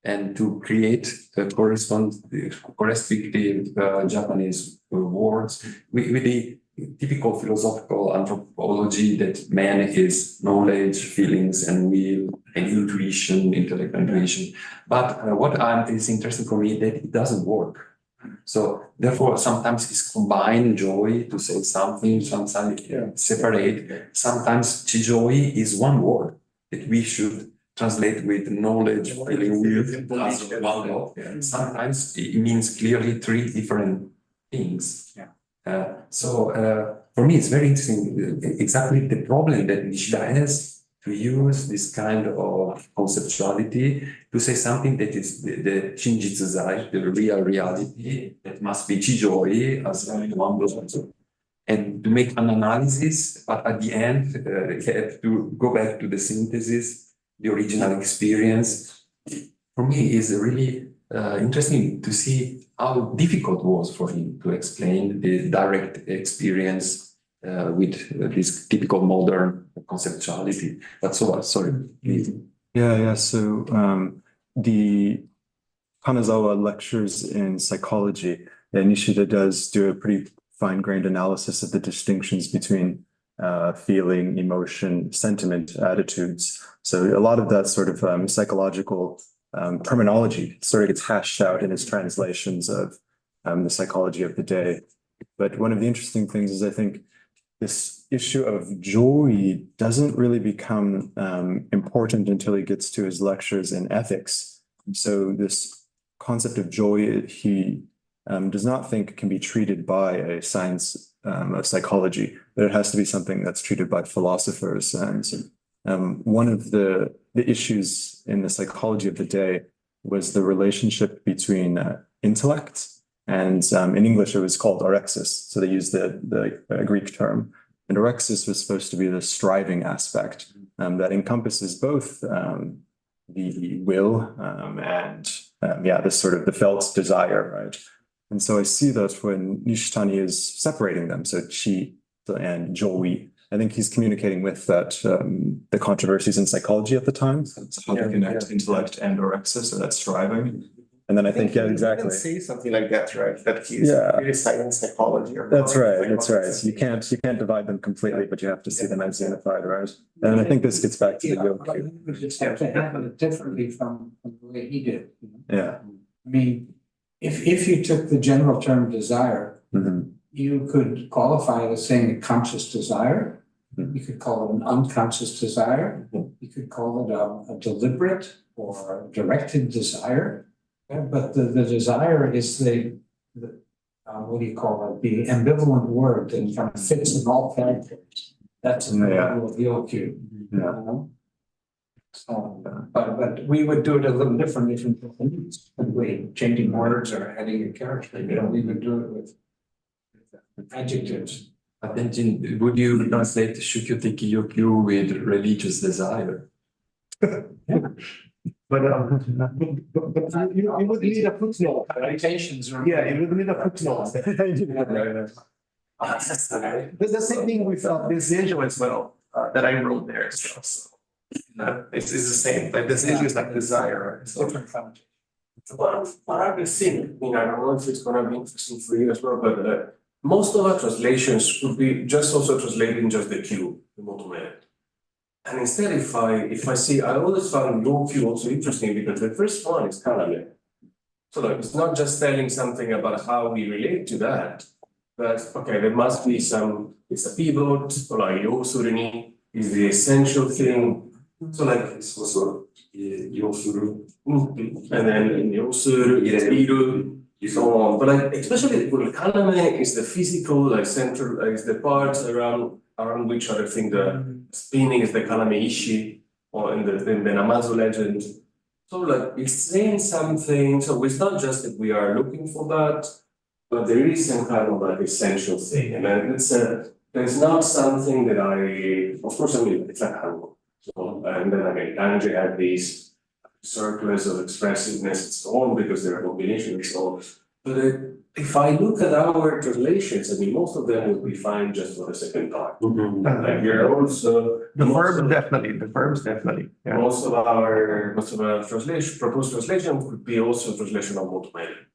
and to create correspective Japanese words with the typical philosophical anthropology that man is knowledge, feelings, and will, and intuition, intellectual intuition. But what is interesting for me that it doesn't work. So therefore, sometimes it's combined joy to say something, sometimes separate. Sometimes chijoy is one word that we should translate with knowledge, feeling, will as one word. Sometimes it means clearly three different things. So for me, it's very interesting, exactly the problem that Nishida has to use this kind of conceptuality to say something that is the Shinjitsuzai, the real reality, that must be Chijoi as one word. And to make an analysis, but at the end, you have to go back to the synthesis, the original experience. For me, is really interesting to see how difficult it was for him to explain the direct experience with this typical modern conceptuality. But so, sorry. Yeah. So the Kanazawa lectures in psychology, Nishida does do a pretty fine-grained analysis of the distinctions between feeling, emotion, sentiment, attitudes. So a lot of that sort of psychological terminology sort of gets hashed out in his translations of the psychology of the day. But one of the interesting things is I think this issue of joy doesn't really become important until he gets to his lectures in ethics. So this concept of joy, he does not think can be treated by a science of psychology, but it has to be something that's treated by philosophers. And one of the issues in the psychology of the day was the relationship between intellect and in English it was called orexis. So they used the Greek term. And orexis was supposed to be the striving aspect that encompasses both the will and this sort of the felt desire, right? And so I see that when Nishitani is separating them, so chi and joi, I think he's communicating with that the controversies in psychology at the time. So how to connect intellect and orexis, so that's striving. And then I think, exactly. Say something like that, right? That he's really science psychology. Or that's right. So you can't divide them completely, but you have to see them as unified, right? And I think this gets back to the yoga. You would just have to handle it differently from the way he did. Yeah. I mean, if you took the general term desire, you could qualify it as saying a conscious desire. You could call it an unconscious desire. You could call it a deliberate or directed desire. Yeah, but the desire is the what do you call it? The ambivalent word that kind of fits in all categories. That's the level of the OQ. Yeah. So, but we would do it a little differently from simply changing words or adding a character. We would do it with adjectives. But then, would you translate Shukyoteki Yokyu with religious desire? But you would need a footnote. Citations are. Yeah, you would need a footnote. There's the same thing with Desejo as well, that I wrote there. So it's the same. Like Desejo is like desire. It's different from. What I've been seeing, I don't know if it's gonna be interesting for you as well, but most of our translations would be just also translating just the Q, the motomere. And instead, if I see, I always found low Q also interesting because the first one is kalame. So like, it's not just telling something about how we relate to that, but okay, there must be it's a pivot, or like yosuruni is the essential thing. So like, it's also yosuru, and then yosuru, iru, so on. But like, especially with kalame is the physical, like central, is the parts around which I think the spinning is the kalame ishi, or in the Namazu legend. So like it's saying something, so it's not just that we are looking for that, but there is some kind of like essential thing. And then there's not something that of course, I mean, it's like Hango. So, and then I mean, Andre had these circles of expressiveness and so on, because there are combinations and so on. But if I look at our translations, I mean, most of them will be fine just for the second part. Like here also. The verbs definitely. Yeah. Most of our translation, proposed translation could be also translation of motomere.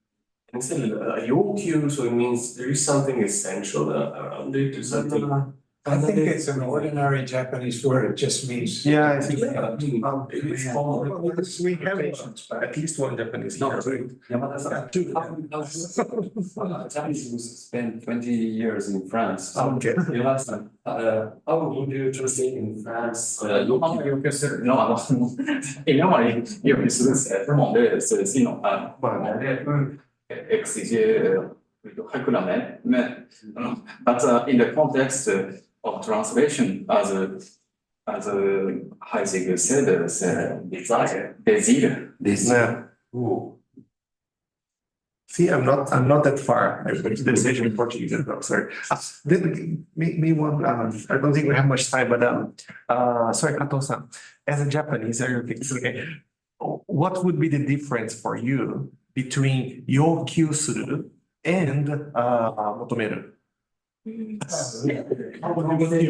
Instead of a yokyu, so it means there is something essential around it, or something. I think it's an ordinary Japanese word. It just means. Yeah, I think It's common. we have at least one Japanese here. Japanese spent 20 years in France. Okay. You asked them, how would you translate in France? But in the context of translation, as Heidegger said, desire. Yeah. See, I'm not that far. I went to the stage in Portuguese as well. Sorry. Me one. I don't think we have much time, but sorry, Kato-san. As a Japanese, okay, what would be the difference for you between yokyu suru and motomeru? 日本語で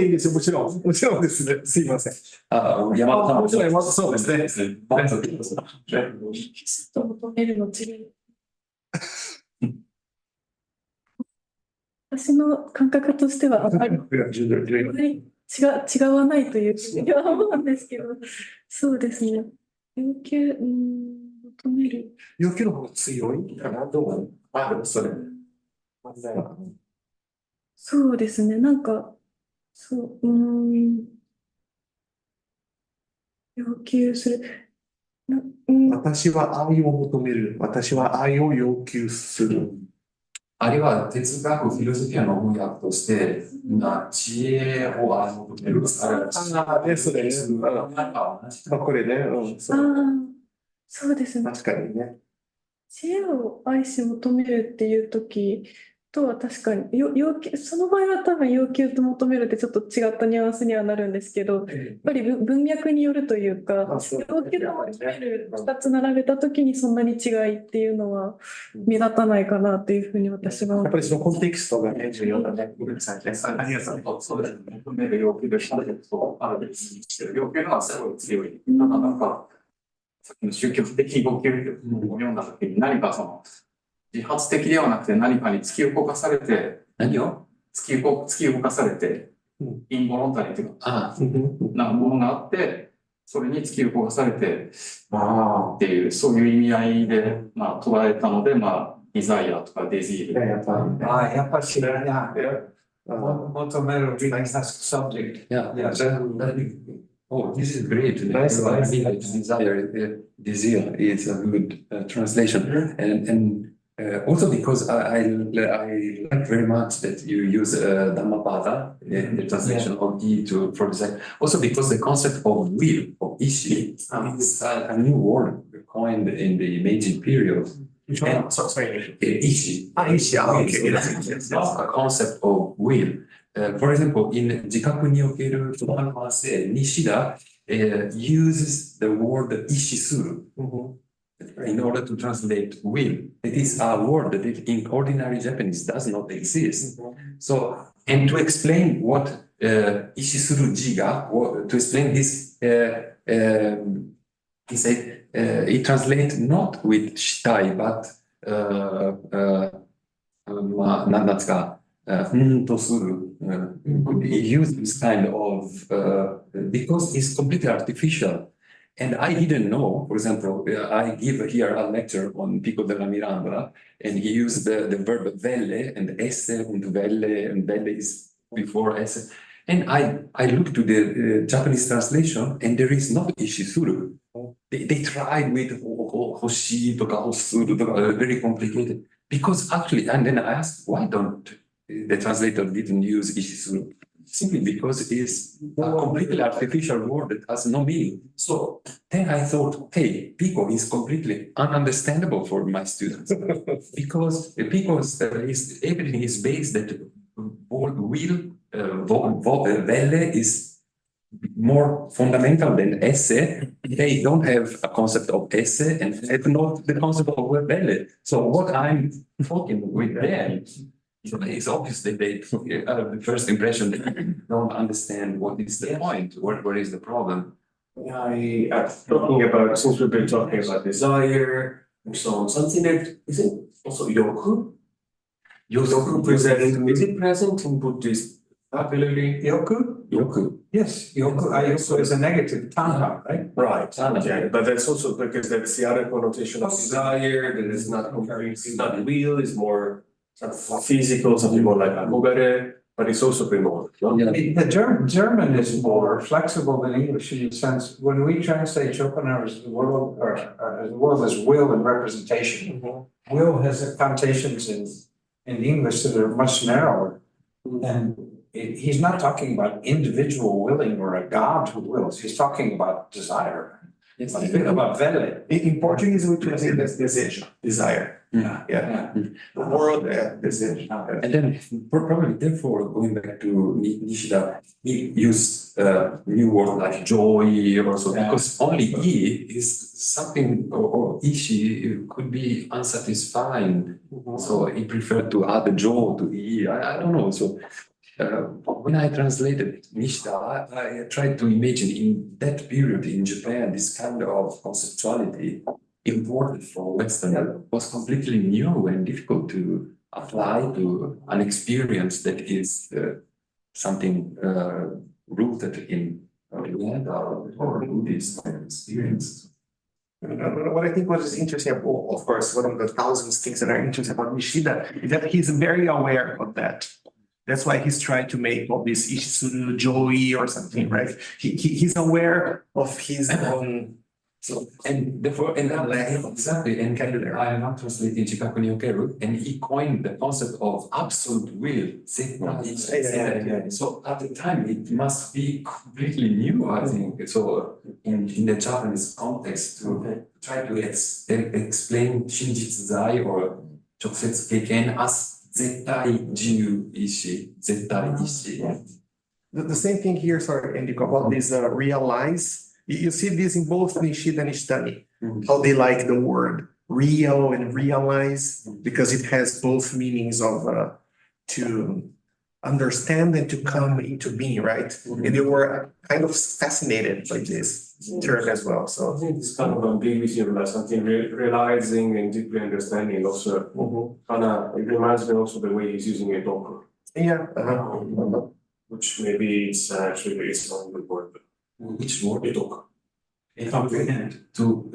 いいですよ。もちろん。もちろんですね。すいません。山田さんもそうですね。求めるの違い。私の感覚としてはあまり違わないというふうには思うんですけど、そうですね。要求、求める。要求の方が強いかなと思う。あ、でもそれ。そうですね。なんか、そう、要求する。私は愛を求める。私は愛を要求する。あるいは哲学、フィロソフィアの翻訳として、知恵を求める。ですね。これね。そうですね。確かにね。知恵を愛し求めるっていう時とは確かに要求、その場合は多分要求と求めるってちょっと違ったニュアンスにはなるんですけど、やっぱり文脈によるというか、要求と求める2つ並べた時にそんなに違いっていうのは目立たないかなっていうふうに私は。やっぱりそのコンテキストがね、重要だね。ありがとう。そうですね。求める要求としてあるべきしてる要求のはすごい強い。なんか、さっきの宗教的要求を読んだときに何かその自発的ではなくて何かに突き動かされて、何を突き動かされて、インボロンタリーというか、なものがあって、それに突き動かされて、っていう、そういう意味合いで、捉えたので、デザイアとかデジール。やっぱし、求める really has subject. Oh, this is great. Nice. I mean, desire is a good translation, and also because I like very much that you use Dhammapada in the translation of E to, for example. Also because the concept of will, of ishi, is a new word coined in the Meiji period. And Sorry. Ishi. Ishi. Okay. It's a concept of will. For example, in 自覚における言葉の話せ、Nishida uses the word 意志する in order to translate will. It is a word that in ordinary Japanese does not exist. So, and to explain what 意志する字が, to explain this, he said, it translates not with したい, but 何ですかto suru. He used this kind of because it's completely artificial. And I didn't know, for example, I give here a lecture on Pico della Miranda, and he used the verb velle and esse and velle is before esse. And I looked to the Japanese translation, and there is not ishisuru. They tried with hoshi toka hosuru toka, very complicated. Because actually, and then I asked, why don't the translator didn't use ishisuru? Simply because it's a completely artificial word that has no meaning. So then I thought, hey, Pico is completely ununderstandable for my students. because everything is based that will, velle is more fundamental than esse. They don't have a concept of esse and have not the concept of velle. So what I'm talking with them, it's obvious that they, the first impression, they don't understand what is the point, where is the problem. Since we've been talking about desire and so on, something that isn't also yoku? Is it present in Buddhist vocabulary? Yoku? Yes, yoku is a negative, tanha, right? Right. Yeah, but that's also because that's the other connotation of desire, that is not real, it's more physical, something more like akogare, but it's also remote. The German is more flexible than English in the sense when we translate Schopenhauer's world, the world as will and representation. Will has connotations in English that are much narrower. And he's not talking about individual willing or a God who wills. He's talking about desire. It's about velle. In Portuguese, we translate as desejo, desire. The world desejo. And then probably therefore going back to Nishida, he used new word like joy or so, because only E is something, or ishi could be unsatisfying. So he preferred to add the joy to E. I don't know. So when I translated Nishida, I tried to imagine in that period in Japan, this kind of conceptuality imported from Western was completely new and difficult to apply to an experience that is something rooted in Oriental or Buddhist experience. What I think was interesting, of course, one of the thousands things that are interesting about Nishida is that he's very aware of that. That's why he's trying to make all this Ishitsuru Joey or something, right? He's aware of his own. So, and therefore, and exactly, and I am not translating Chikaku ni okeru, and he coined the concept of absolute will. So at the time, it must be completely new, I think. So in the Japanese context, to try to explain Shinjitsuzai or Chokusetsu Keiken as zettai jiyu ishi, zettai ishi. The same thing here, sorry, Enrico, about this realize. You see this in both Nishida and Nishitani, how they like the word real and realize, because it has both meanings of to understand and to come into being, right? And they were kind of fascinated by this term as well. So I think this kind of ambiguity of like something realizing and deeply understanding also kind of it reminds me also the way he's using it, yeah, which maybe it's actually based on the word. Which word? Etok. Comprehend. To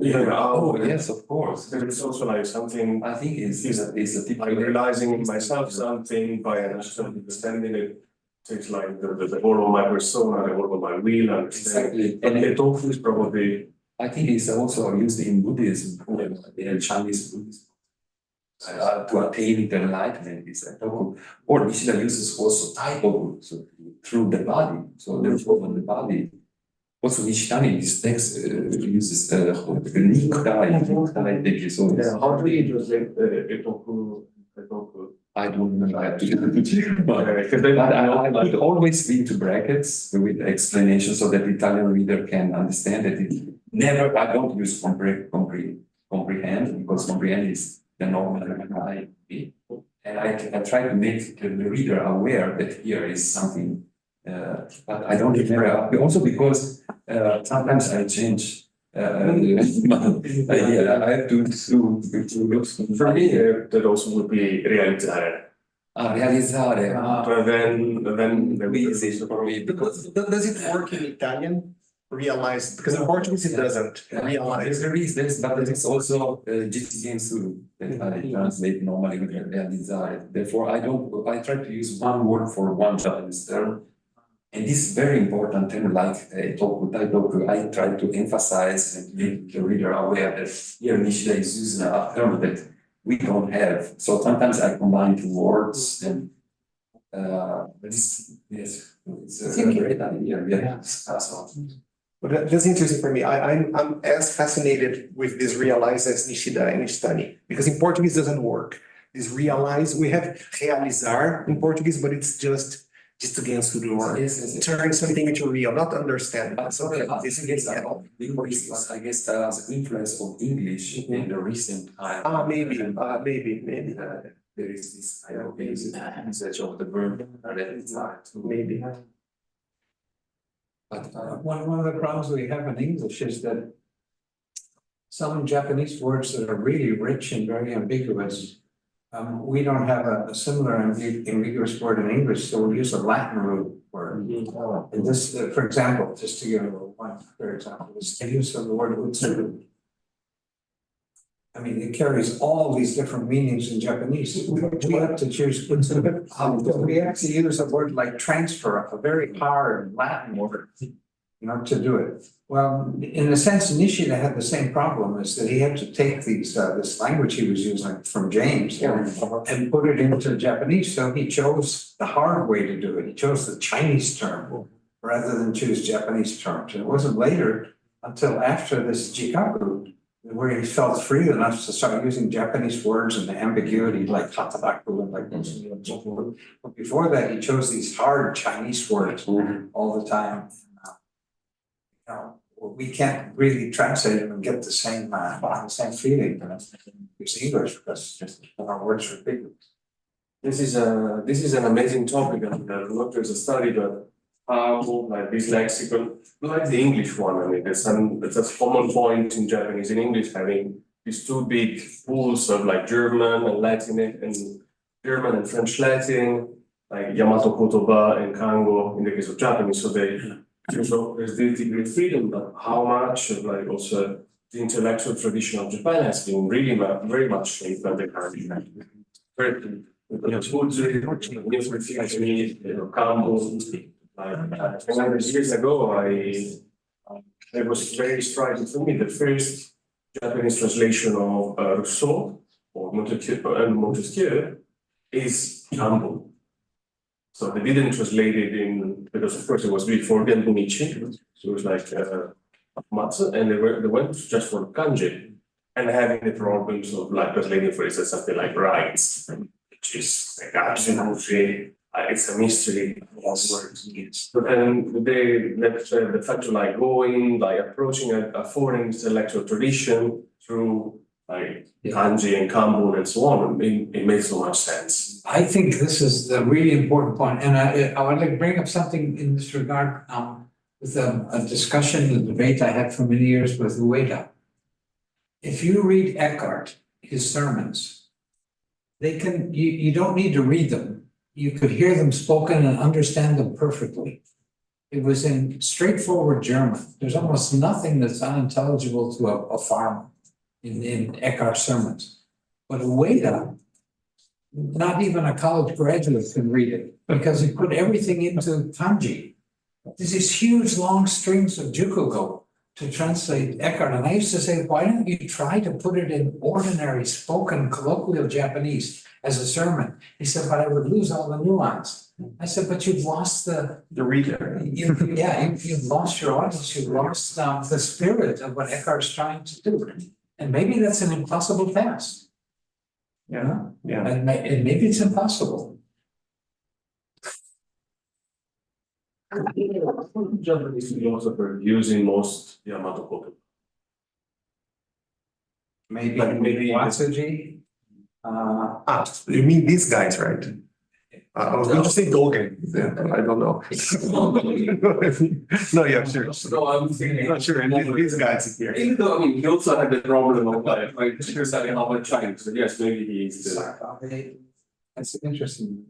yes, of course. It's also like something. I think it's a deep Like realizing in myself something by understanding it takes like the whole of my persona, the whole of my will, Exactly. And the tofu is probably. I think it's also used in Buddhism, in Chinese Buddhism. To attain the enlightenment is a toku. Or Nishida uses also taiboku, so through the body. So therefore, on the body. Also, Nishitani is text uses nikkudai. So How do you translate etoku? I don't know. I have to check. But I put always into brackets with explanation so that the Italian reader can understand that it never. I don't use comprehend because comprehend is the normal and I try to make the reader aware that here is something. But I don't remember. Also because sometimes I change. I have to look. For me, that also would be realizzare. Realizzare. But then easy for me because does it work in Italian? Realize, because in Portuguese it doesn't realize. There is also jitsugensu that I translate normally with realizzare. Therefore, I try to use one word for one Japanese term. And this is very important term like toku, taiboku. I try to emphasize and make the reader aware that here Nishida is using a term that we don't have. So sometimes I combine two words and it's a great idea. But that's interesting for me. I'm as fascinated with this realize as Nishida and Nishitani, because in Portuguese it doesn't work. This realize, we have realizar in Portuguese, but it's just against the door. Turn something into real, not understand. So I guess the influence of English in the recent time. Maybe. There is this kind of usage of the verb maybe. But one of the problems we have in English is that some Japanese words that are really rich and very ambiguous, we don't have a similar ambiguous word in English, so we use a Latin root word. And this, for example, just to give one clear example, is the use of the word utsuru. I mean, it carries all these different meanings in Japanese. We have to choose utsuru. We actually use a word like transfer, a very hard Latin word, to do it. Well, in a sense, Nishida had the same problem, is that he had to take this language he was using from James and put it into Japanese. So he chose the hard way to do it. He chose the Chinese term rather than choose Japanese terms. And it wasn't later until after this jikaku where he felt free enough to start using Japanese words and the ambiguity like hataraku and like those and so forth. But before that, he chose these hard Chinese words all the time. We can't really translate them and get the same feeling as English because our words are big. This is an amazing topic, and not just a study, but how like this lexicon, like the English one. I mean, it's a common point in Japanese and English having these two big pools of like German and Latin and German and French Latin, like Yamato Kotoba and Kango in the case of Japanese. So they So there's this degree of freedom, but how much of like also the intellectual tradition of Japan has been really very much shaped by the current very years ago, it was very striking for me. The first Japanese translation of Rousseau or Montesquieu is Gambo. So they didn't translate it in, because of course it was before Nietzsche, so it was like Matsu, and they went just for kanji and having the problems of like translating, for instance, something like rights, which is like absolutely, it's a mystery. But then the fact of like going, like approaching a foreign intellectual tradition through like kanji and kambun and so on, it makes so much sense. I think this is the really important point, and I would like to bring up something in this regard with a discussion, a debate I had for many years with Ueda. If you read Eckart, his sermons, you don't need to read them. You could hear them spoken and understand them perfectly. It was in straightforward German. There's almost nothing that's unintelligible to a farmer in Eckart's sermons. But Ueda, not even a college graduate can read it because he put everything into kanji. There's these huge long strings of jukugo to translate Eckart. And I used to say, why don't you try to put it in ordinary spoken colloquial Japanese as a sermon? He said, but I would lose all the nuance. I said, but you've lost the reader. You've lost your audience. You've lost the spirit of what Eckart's trying to do. And maybe that's an impossible task. Yeah. And maybe it's impossible. Japanese philosopher using most Yamato Koto. Maybe Maybe Watsuji. You mean these guys, right? I was going to say Dogen. I don't know. No, yeah, sure. No, I'm thinking. Not sure. These guys here. Even though, I mean, he also had the problem of like understanding how much Chinese, so yes, maybe he is the. That's interesting.